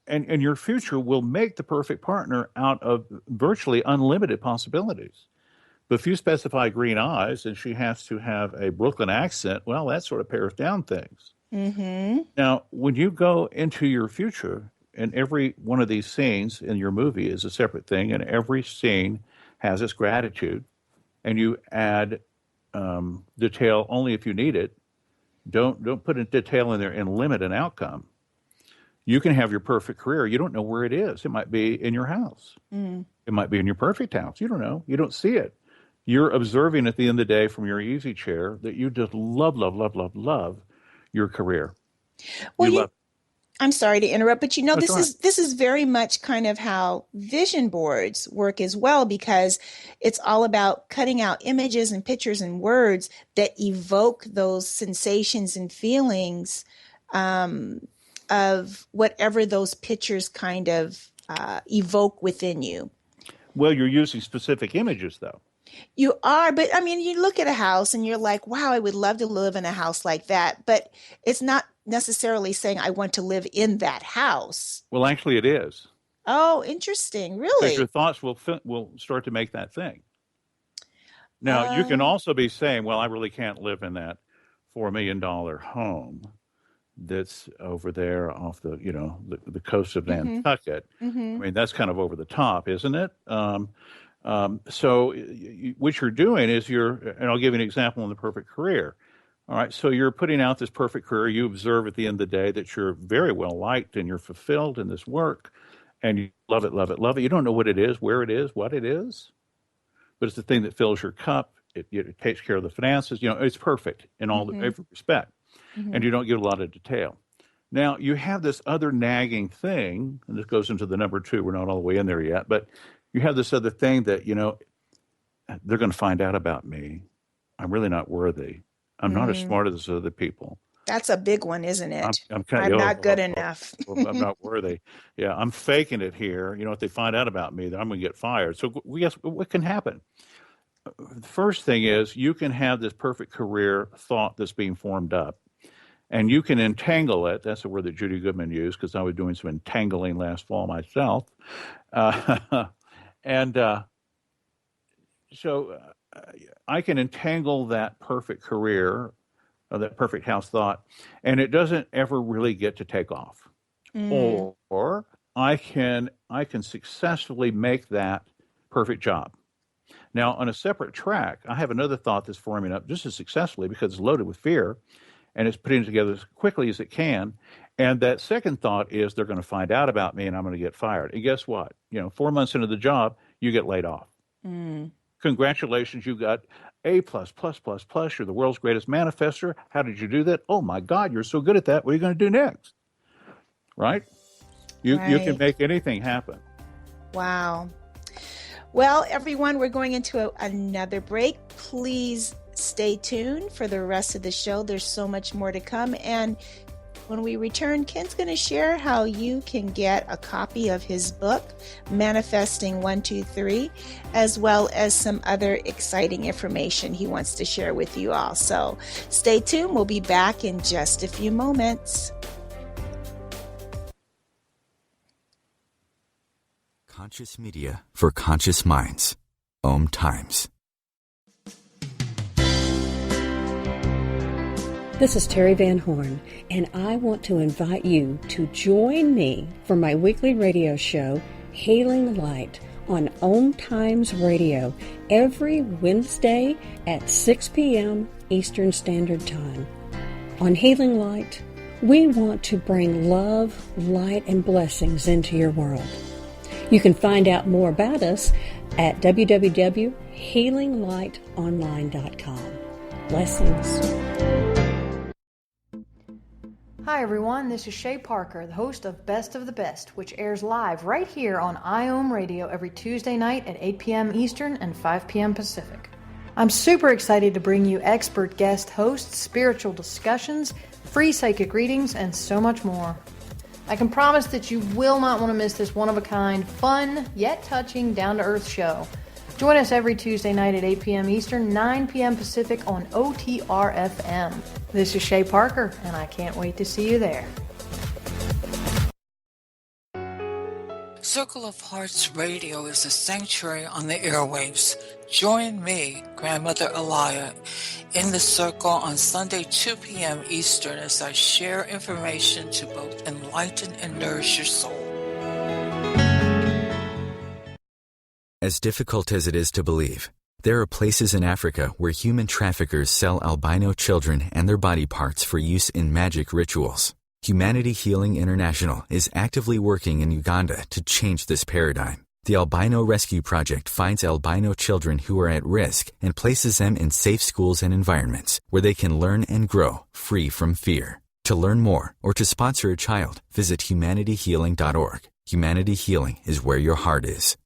Speaker 4: and your future will make the perfect partner out of virtually unlimited possibilities. But if you specify green eyes and she has to have a Brooklyn accent, well, that sort of pares down things.
Speaker 2: Mm-hmm.
Speaker 4: Now, when you go into your future, and every one of these scenes in your movie is a separate thing, and every scene has its gratitude, and you add detail only if you need it. Don't put a detail in there and limit an outcome. You can have your perfect career. You don't know where it is. It might be in your house. Mm. It might be in your perfect house. You don't know. You don't see it. You're observing at the end of the day from your easy chair that you just love your career.
Speaker 2: Well, I'm sorry to interrupt, but this is very much kind of how vision boards work as well, because it's all about cutting out images and pictures and words that evoke those sensations and feelings of whatever those pictures kind of evoke within you.
Speaker 4: Well, you're using specific images, though.
Speaker 2: You are, but I mean, you look at a house and you're like, wow, I would love to live in a house like that. But it's not necessarily saying I want to live in that house.
Speaker 4: Well, actually it is.
Speaker 2: Oh, interesting.
Speaker 4: Because your
Speaker 2: Really?
Speaker 4: thoughts will start to make that thing. Now, you can
Speaker 2: Uh,
Speaker 4: also be saying, well, I really can't live in that $4 million home that's over there off the coast of
Speaker 2: mm-hmm,
Speaker 4: Nantucket. I
Speaker 2: mm-hmm,
Speaker 4: mean, that's kind of over the top, isn't it? So what you're doing is and I'll give you an example in the perfect career. All right, so you're putting out this perfect career. You observe at the end of the day that you're very well liked and you're fulfilled in this work, and you love it, love it, love it. You don't know what it is, where it is, what it is, but it's the thing that fills your cup. It takes care of the finances. It's perfect in
Speaker 2: mm-hmm,
Speaker 4: every respect,
Speaker 2: mm-hmm.
Speaker 4: and you don't give a lot of detail. Now, you have this other nagging thing, and this goes into the number two. We're not all the way in there yet, but you have this other thing that, they're going to find out about me. I'm really not worthy. I'm not as
Speaker 2: Mm.
Speaker 4: smart as other people.
Speaker 2: That's a big one, isn't it?
Speaker 4: I'm kind
Speaker 2: I'm
Speaker 4: of,
Speaker 2: not good enough.
Speaker 4: I'm not worthy. Yeah, I'm faking it here. If they find out about me, then I'm going to get fired. So, guess what can happen? The first thing is you can have this perfect career thought that's being formed up, and you can entangle it. That's the word that Judy Goodman used because I was doing some entangling last fall myself. And so I can entangle that perfect career, that perfect house thought, and it doesn't ever really get to take off.
Speaker 2: Mm.
Speaker 4: Or I can successfully make that perfect job. Now, on a separate track, I have another thought that's forming up just as successfully because it's loaded with fear, and it's putting it together as quickly as it can. And that second thought is they're going to find out about me and I'm going to get fired. And guess what? 4 months into the job, you get laid off.
Speaker 2: Mm.
Speaker 4: Congratulations, you got A++++. You're the world's greatest manifester. How did you do that? Oh my God, you're so good at that. What are you going to do next? Right? You can
Speaker 2: Right.
Speaker 4: make anything happen.
Speaker 2: Wow. Well, everyone, we're going into another break. Please stay tuned for the rest of the show. There's so much more to come. And when we return, Ken's going to share how you can get a copy of his book, Manifesting 123, as well as some other exciting information he wants to share with you all. So stay tuned. We'll be back in just a few moments.
Speaker 1: Conscious media for conscious minds. OMTimes.
Speaker 11: This is Terry Van Horn, and I want to invite you to join me for my weekly radio show, Hailing Light, on OMTimes Radio every Wednesday at 6 p.m. Eastern Standard Time. On Hailing Light, we want to bring love, light, and blessings into your world. You can find out more about us at www.healinglightonline.com. Blessings.
Speaker 12: Hi everyone, this is Shay Parker, the host of Best of the Best, which airs live right here on IOM Radio every Tuesday night at 8 p.m. Eastern and 5 p.m. Pacific. I'm super excited to bring you expert guest hosts, spiritual discussions, free psychic readings, and so much more. I can promise that you will not want to miss this one-of-a-kind, fun, yet touching, down-to-earth show. Join us every Tuesday night at 8 p.m. Eastern, 9 p.m. Pacific on OTR-FM. This is Shay Parker, and I can't wait to see you there.
Speaker 13: Circle of Hearts Radio is a sanctuary on the airwaves. Join me, Grandmother Elia, in the circle on Sunday, 2 p.m. Eastern as I share information to both enlighten and nourish your soul.
Speaker 1: As difficult as it is to believe, there are places in Africa where human traffickers sell albino children and their body parts for use in magic rituals. Humanity Healing International is actively working in Uganda to change this paradigm. The Albino Rescue Project finds albino children who are at risk and places them in safe schools and environments where they can learn and grow free from fear. To learn more or to sponsor a child, visit humanityhealing.org. Humanity Healing is where your heart is.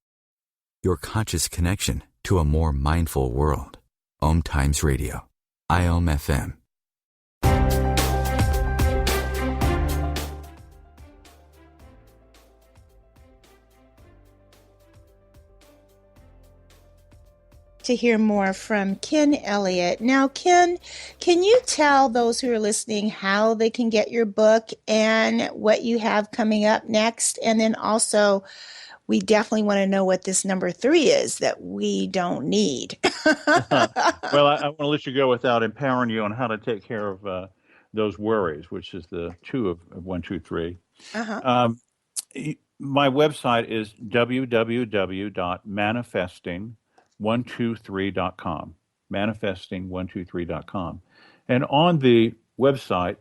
Speaker 1: Your conscious connection to a more mindful world. OMTimes Radio. IOM FM.
Speaker 2: to hear more from Ken Elliott. Now, Ken, can you tell those who are listening how they can get your book and what you have coming up next? And then also, we definitely want to know what this number 3 is that we don't need.
Speaker 4: Well, I want to let you go without empowering you on how to take care of those worries, which is the 2 of 1, 2, 3.
Speaker 2: Uh-huh.
Speaker 4: My website is www.manifesting123.com, manifesting123.com. And on the website,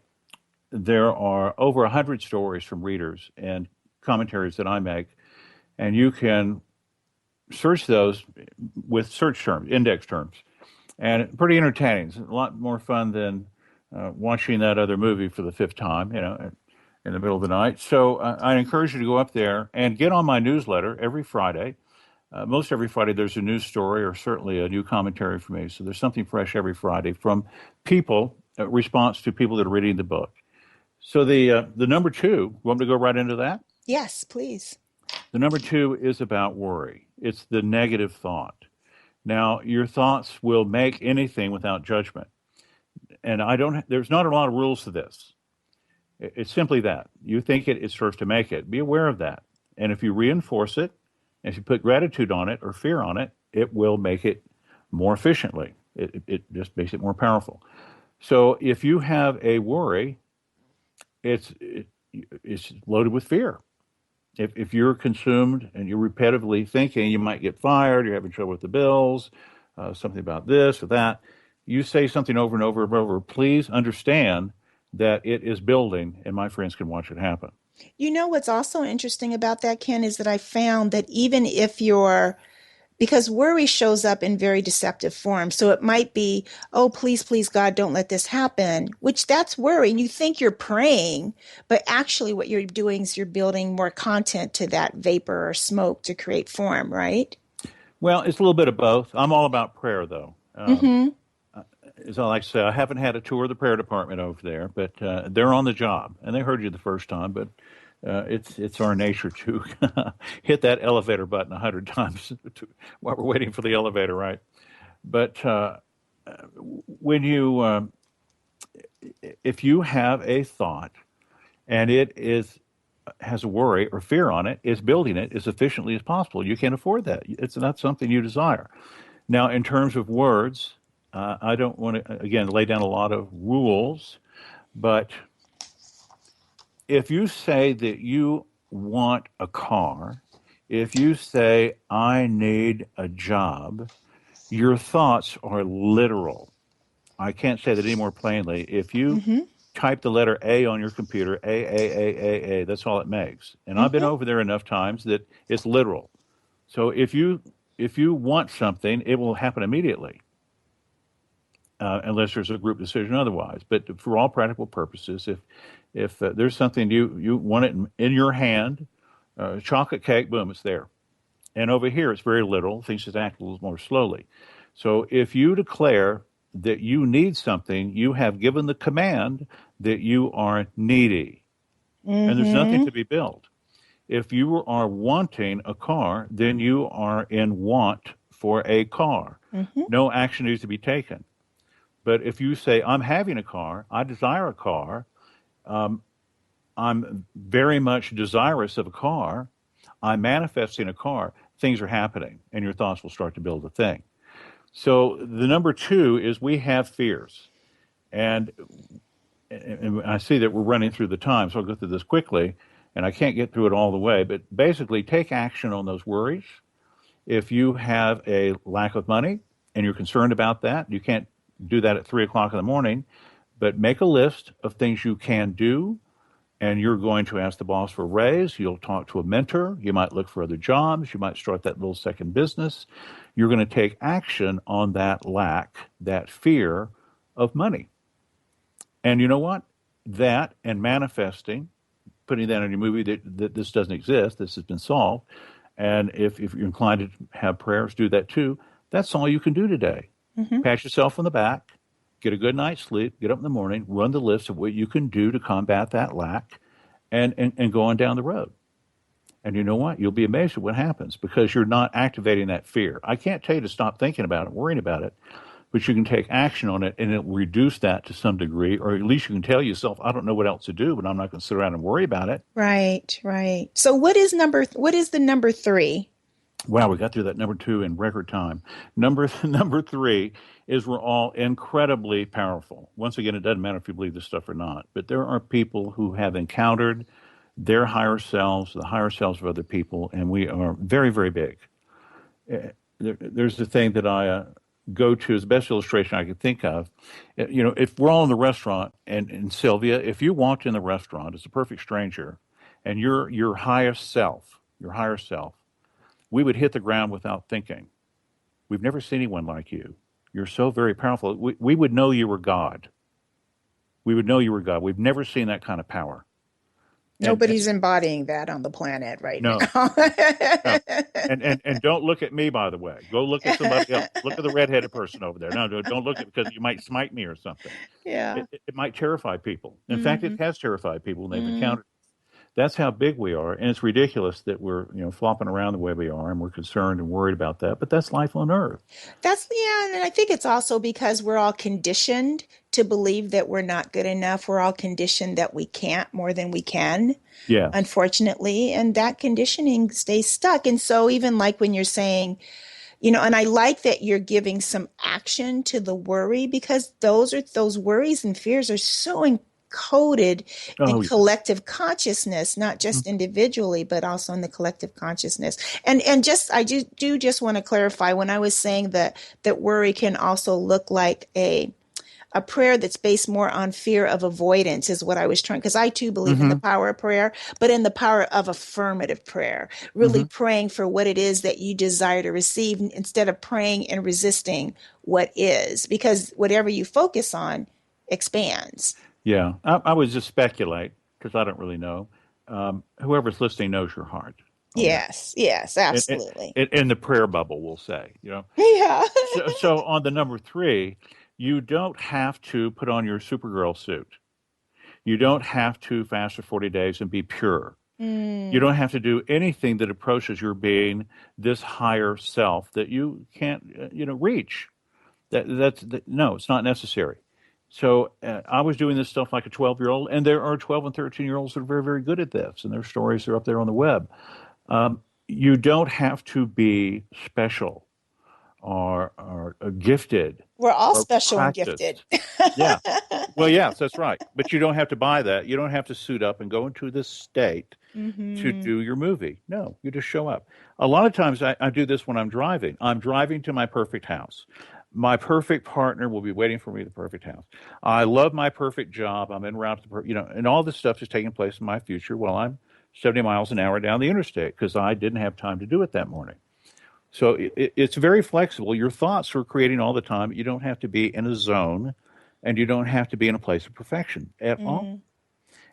Speaker 4: there are over 100 stories from readers and commentaries that I make, and you can search those with search terms, index terms, and pretty entertaining. It's a lot more fun than watching that other movie for the 5th time, in the middle of the night. So I encourage you to go up there and get on my newsletter every Friday. Most every Friday there's a news story or certainly a new commentary from me. So there's something fresh every Friday from people, response to people that are reading the book. So the number 2, you want me to go right into that?
Speaker 2: Yes, please.
Speaker 4: The number 2 is about worry. It's the negative thought. Now, your thoughts will make anything without judgment. And there's not a lot of rules to this. It's simply that. You think it serves to make it. Be aware of that. And if you reinforce it, if you put gratitude on it or fear on it, it will make it more efficiently. It just makes it more powerful. So if you have a worry, it's loaded with fear. If you're consumed and you're repetitively thinking you might get fired, you're having trouble with the bills, something about this or that, you say something over and over and over, please understand that it is building, and my friends can watch it happen.
Speaker 2: You know what's also interesting about that, Ken, is that I found that even if because worry shows up in very deceptive form. So it might be, oh, please, please, God, don't let this happen, which that's worry. And you think you're praying, but actually what you're doing is you're building more content to that vapor or smoke to create form, right?
Speaker 4: Well, it's a little bit of both. I'm all about prayer, though. As I like to say, I haven't had a tour of the prayer department over there, but they're on the job, and they heard you the first time. But it's our nature to hit that elevator button 100 times while we're waiting for the elevator, right? But when if you have a thought and it has a worry or fear on it, is building it as efficiently as possible. You can't afford that. It's not something you desire. Now, in terms of words, I don't want to, again, lay down a lot of rules, but if you say that you want a car, if you say, I need a job, your thoughts are literal. I can't say that any more plainly. If you type the letter A on your computer, A, that's all it makes. And I've been over there enough times that it's literal. So if you want something, it will happen immediately. Unless there's a group decision otherwise. But for all practical purposes, if there's something you want it in your hand, chocolate cake, boom, it's there. And over here, it's very little. Things just act a little more slowly. So if you declare that you need something, you have given the command that you are needy. And there's nothing to be built. If you are wanting a car, then you are in want for a car. No action needs to be taken. But if you say, I'm having a car, I desire a car, I'm very much desirous of a car, I'm manifesting a car, things are happening, and your thoughts will start to build a thing. So the number 2 is we have fears. And I see that we're running through the time, so I'll go through this quickly, and I can't get through it all the way, but basically take action on those worries. If you have a lack of money and you're concerned about that, you can't do that at 3 o'clock in the morning, but make a list of things you can do, and you're going to ask the boss for a raise. You'll talk to a mentor. You might look for other jobs. You might start that little second business. You're going to take action on that lack, that fear of money. And you know what? That and manifesting, putting that in your movie that this doesn't exist, this has been solved. And if you're inclined to have prayers, do that too. That's all you can do today. Pat yourself on the back, get a good night's sleep, get up in the morning, run the list of what you can do to combat that lack, and go on down the road. And you know what? You'll be amazed at what happens because you're not activating that fear. I can't tell you to stop thinking about it, worrying about it, but you can take action on it and it will reduce that to some degree, or at least you can tell yourself, I don't know what else to do, but I'm not going to sit around and worry about it.
Speaker 2: Right, right. So what is the number 3?
Speaker 4: Wow, we got through that number 2 in record time. Number 3 is we're all incredibly powerful. Once again, it doesn't matter if you believe this stuff or not, but there are people who have encountered their higher selves, the higher selves of other people, and we are very, very big. There's the thing that I go to as the best illustration I could think of. If we're all in the restaurant, and Sylvia, if you walked in the restaurant as a perfect stranger, and your higher self, we would hit the ground without thinking. We've never seen anyone like you. You're so very powerful. We would know you were God. We would know you were God. We've never seen that kind of power.
Speaker 2: Nobody's embodying that on the planet right now.
Speaker 4: No. And don't look at me, by the way. Go look at somebody else. Look at the redheaded person over there. No, don't look at because you might smite me or something.
Speaker 2: Yeah.
Speaker 4: It might terrify people. In fact, it has terrified people when they've encountered. That's how big we are, and it's ridiculous that we're flopping around the way we are, and we're concerned and worried about that. But that's life on Earth.
Speaker 2: And I think it's also because we're all conditioned to believe that we're not good enough. We're all conditioned that we can't more than we can.
Speaker 4: Yeah.
Speaker 2: Unfortunately, and that conditioning stays stuck. And so even like when you're saying, and I like that you're giving some action to the worry because those worries and fears are so encoded in collective consciousness, not just individually, but also in the collective consciousness. And I do just want to clarify when I was saying that worry can also look like a prayer that's based more on fear of avoidance is what I was trying, because I too believe in the power of prayer, but in the power of affirmative prayer, really praying for what it is that you desire to receive instead of praying and resisting what is, because whatever you focus on expands.
Speaker 4: Yeah, I would just speculate because I don't really know. Whoever's listening knows your heart.
Speaker 2: Yes, absolutely.
Speaker 4: In the prayer bubble, we'll say,
Speaker 2: Yeah.
Speaker 4: So on the number 3, you don't have to put on your Supergirl suit. You don't have to fast for 40 days and be pure. You don't have to do anything that approaches your being this higher self that you can't, reach. No, it's not necessary. So I was doing this stuff like a 12-year-old, and there are 12 and 13-year-olds that are very, very good at this, and their stories are up there on the web. You don't have to be special or gifted.
Speaker 2: We're all special
Speaker 4: practiced.
Speaker 2: and gifted.
Speaker 4: Yeah. Well, yes, that's right. But you don't have to buy that. You don't have to suit up and go into this state to do your movie. No, you just show up. A lot of times I do this when I'm driving. I'm driving to my perfect house. My perfect partner will be waiting for me at the perfect house. I love my perfect job. I'm en route to, and all this stuff is taking place in my future while I'm 70 miles an hour down the interstate because I didn't have time to do it that morning. So it's very flexible. Your thoughts are creating all the time. You don't have to be in a zone, and you don't have to be in a place of perfection at all.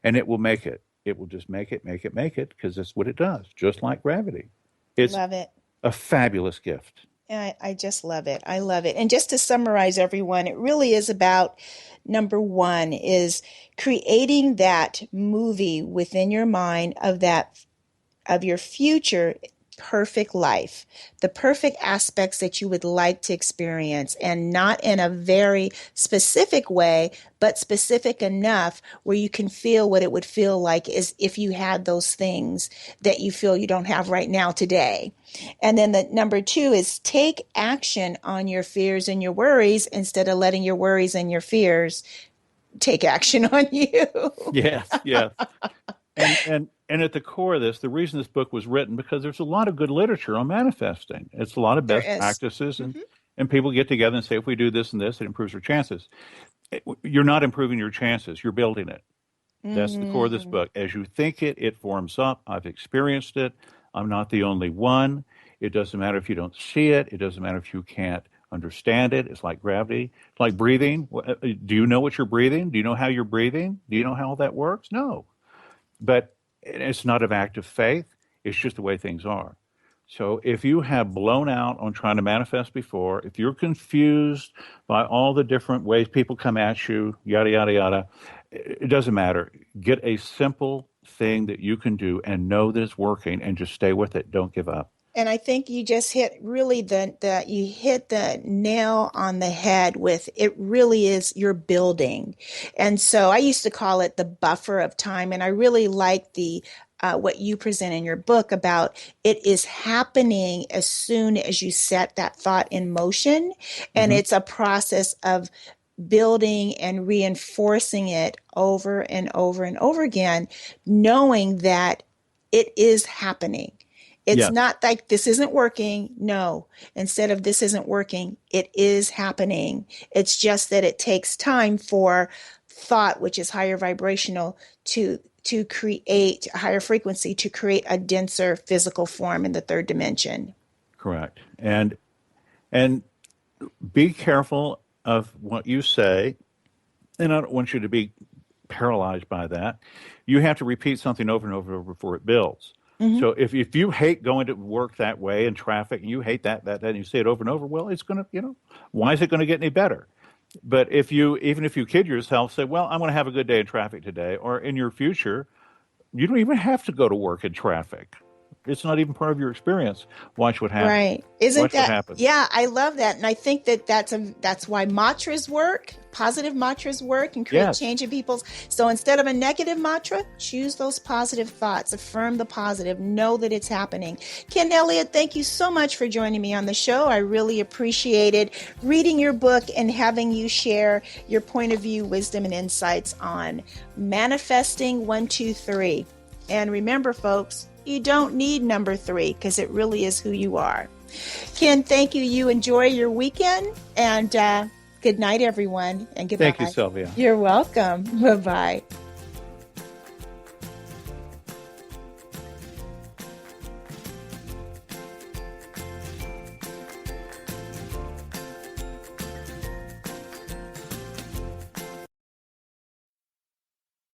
Speaker 4: And it will make it. It will just make it, because that's what it does, just like gravity. It's
Speaker 2: Love it.
Speaker 4: a fabulous gift.
Speaker 2: I just love it. I love it. And just to summarize, everyone, it really is about number 1 is creating that movie within your mind of your future perfect life, the perfect aspects that you would like to experience, and not in a very specific way, but specific enough where you can feel what it would feel like is if you had those things that you feel you don't have right now today. And then the number 2 is take action on your fears and your worries instead of letting your worries and your fears take action on you.
Speaker 4: Yes. And at the core of this, the reason this book was written, because there's a lot of good literature on manifesting. It's a lot of best practices, and people get together and say, if we do this and this, it improves our chances. You're not improving your chances. You're building it. That's the core of this book. As you think it, it forms up. I've experienced it. I'm not the only one. It doesn't matter if you don't see it. It doesn't matter if you can't understand it. It's like gravity. It's like breathing. Do you know what you're breathing? Do you know how you're breathing? Do you know how that works? No. But it's not an act of faith. It's just the way things are. So if you have blown out on trying to manifest before, if you're confused by all the different ways people come at you, yada, yada, yada, it doesn't matter. Get a simple thing that you can do and know that it's working, and just stay with it. Don't give up.
Speaker 2: And I think you just hit really you hit the nail on the head with it really is your building. And so I used to call it the buffer of time. And I really like what you present in your book about it is happening as soon as you set that thought in motion. And it's a process of building and reinforcing it over and over and over again, knowing that it is happening. It's not like this isn't working. No, instead of this isn't working, it is happening. It's just that it takes time for thought, which is higher vibrational, to create a higher frequency, to create a denser physical form in the third dimension.
Speaker 4: Correct. And be careful of what you say. And I don't want you to be paralyzed by that. You have to repeat something over and over and over before it builds. So if you hate going to work that way in traffic, and you hate that, and you say it over and over, well, it's going to, why is it going to get any better? But even if you kid yourself, say, well, I'm going to have a good day in traffic today, or in your future, you don't even have to go to work in traffic. It's not even part of your experience. Watch what happens.
Speaker 2: Right. What happens. Yeah, I love that. And I think that's why mantras work, positive mantras work and create change in people's. So instead of a negative mantra, choose those positive thoughts, affirm the positive, know that it's happening. Ken Elliott, thank you so much for joining me on the show. I really appreciated reading your book and having you share your point of view, wisdom, and insights on manifesting 1, 2, 3. And remember, folks, you don't need number 3 because it really is who you are. Ken, thank you. You enjoy your weekend, and good night, everyone, and goodbye.
Speaker 4: Thank you, Sylvia.
Speaker 2: You're welcome. Bye-bye.